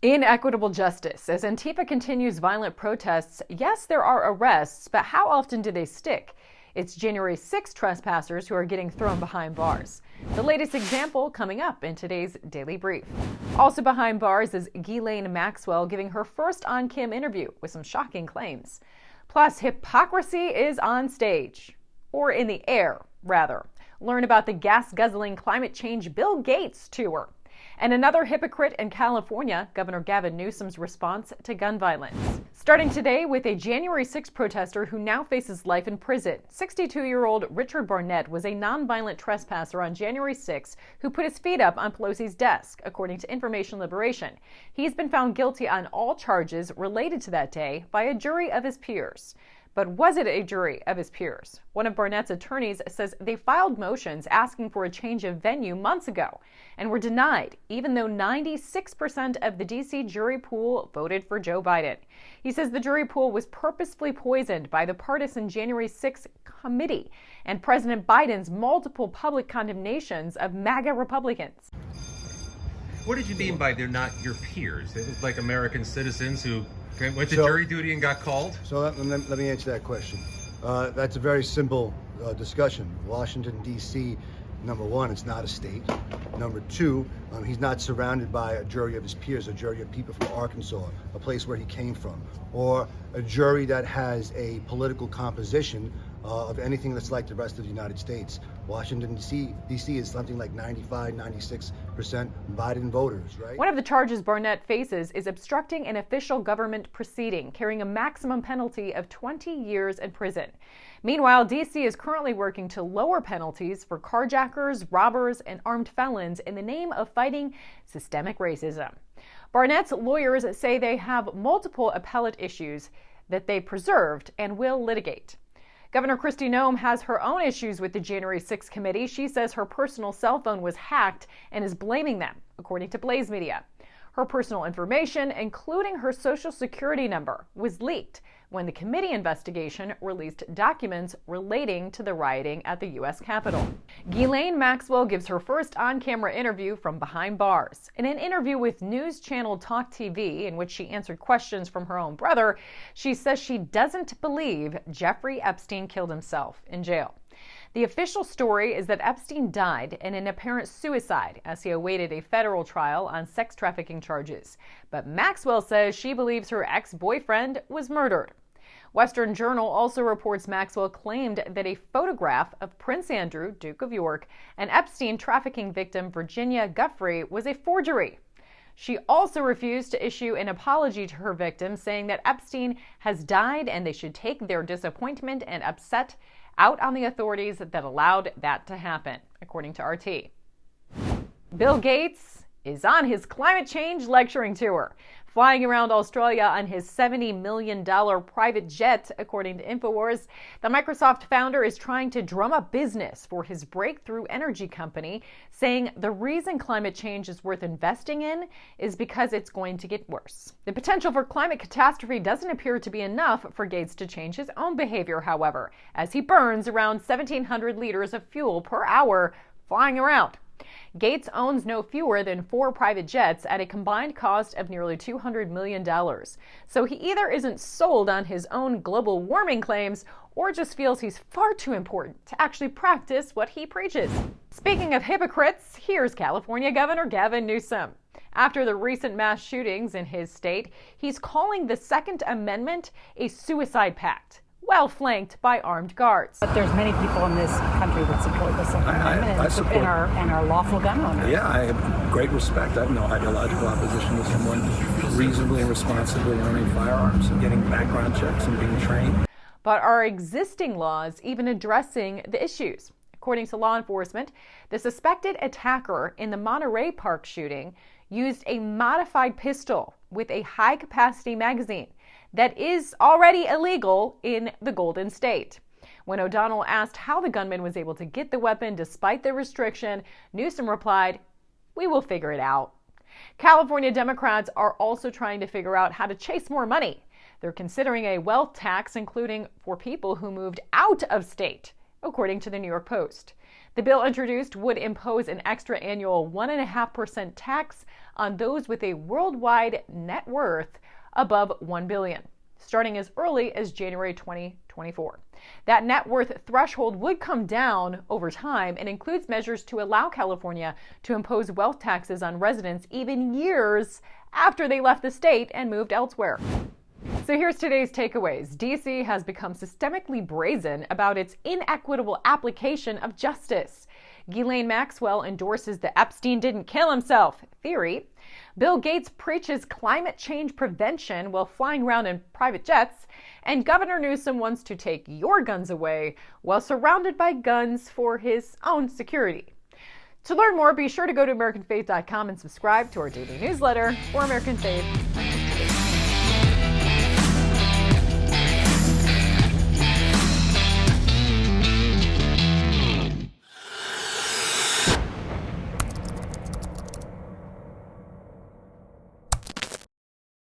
Inequitable justice. As Antifa continues violent protests, yes, there are arrests, but how often do they stick? It's January 6 trespassers who are getting thrown behind bars. The latest example coming up in today's Daily Brief. Also behind bars is Ghislaine Maxwell giving her first on-cam interview with some shocking claims. Plus, hypocrisy is on stage. Or in the air, rather. Learn about the gas-guzzling climate change Bill Gates tour. And another hypocrite in California, Governor Gavin Newsom's response to gun violence. Starting today with a January 6 protester who now faces life in prison. 62-year-old Richard Barnett was a nonviolent trespasser on January 6 who put his feet up on Pelosi's desk, according to Information Liberation. He's been found guilty on all charges related to that day by a jury of his peers. But was it a jury of his peers? One of Barnett's attorneys says they filed motions asking for a change of venue months ago and were denied, even though 96% of the D.C. jury pool voted for Joe Biden. He says the jury pool was purposefully poisoned by the partisan January 6 committee and President Biden's multiple public condemnations of MAGA Republicans. What did you mean by they're not your peers? They look like American citizens who went to jury duty and got called? So let me answer that question. That's a very simple discussion. Washington, D.C., number one, it's not a state. Number two, he's not surrounded by a jury of his peers, a jury of people from Arkansas, a place where he came from, or a jury that has a political composition of anything that's like the rest of the United States. Washington, D.C. is something like 95, 96% Biden voters, right? One of the charges Barnett faces is obstructing an official government proceeding, carrying a maximum penalty of 20 years in prison. Meanwhile, D.C. is currently working to lower penalties for carjackers, robbers, and armed felons in the name of fighting systemic racism. Barnett's lawyers say they have multiple appellate issues that they preserved and will litigate. Governor Kristi Leigh has her own issues with the January 6 committee. She says her personal cell phone was hacked and is blaming them, according to Blaze Media. Her personal information, including her social security number, was leaked when the committee investigation released documents relating to the rioting at the U.S. Capitol. Ghislaine Maxwell gives her first on-camera interview from behind bars. In an interview with news channel Talk TV, in which she answered questions from her own brother, she says she doesn't believe Jeffrey Epstein killed himself in jail. The official story is that Epstein died in an apparent suicide as he awaited a federal trial on sex trafficking charges. But Maxwell says she believes her ex-boyfriend was murdered. Western Journal also reports Maxwell claimed that a photograph of Prince Andrew, Duke of York, and Epstein trafficking victim Virginia Giuffre was a forgery. She also refused to issue an apology to her victim, saying that Epstein has died and they should take their disappointment and upset out on the authorities that allowed that to happen, according to RT. Bill Gates is on his climate change lecturing tour, flying around Australia on his $70 million private jet, according to InfoWars. The Microsoft founder is trying to drum up business for his breakthrough energy company, saying the reason climate change is worth investing in is because it's going to get worse. The potential for climate catastrophe doesn't appear to be enough for Gates to change his own behavior, however, as he burns around 1,700 liters of fuel per hour flying around. Gates owns no fewer than 4 private jets at a combined cost of nearly $200 million. So he either isn't sold on his own global warming claims or just feels he's far too important to actually practice what he preaches. Speaking of hypocrites, here's California Governor Gavin Newsom. After the recent mass shootings in his state, he's calling the Second Amendment a suicide pact, well flanked by armed guards. But there's many people in this country that support the Second Amendment and our lawful gun owners. Yeah, I have great respect. I have no ideological opposition to someone reasonably and responsibly owning firearms and getting background checks and being trained. But are existing laws even addressing the issues? According to law enforcement, the suspected attacker in the Monterey Park shooting used a modified pistol with a high-capacity magazine that is already illegal in the Golden State. When O'Donnell asked how the gunman was able to get the weapon despite the restriction, Newsom replied, "We will figure it out." California Democrats are also trying to figure out how to chase more money. They're considering a wealth tax, including for people who moved out of state according to the New York Post. The bill introduced would impose an extra annual 1.5% tax on those with a worldwide net worth above $1 billion, starting as early as January 2024. That net worth threshold would come down over time and includes measures to allow California to impose wealth taxes on residents even years after they left the state and moved elsewhere. So here's today's takeaways. D.C. has become systemically brazen about its inequitable application of justice. Ghislaine Maxwell endorses the Epstein didn't kill himself theory. Bill Gates preaches climate change prevention while flying around in private jets. And Governor Newsom wants to take your guns away while surrounded by guns for his own security. To learn more, be sure to go to AmericanFaith.com and subscribe to our daily newsletter for American Faith.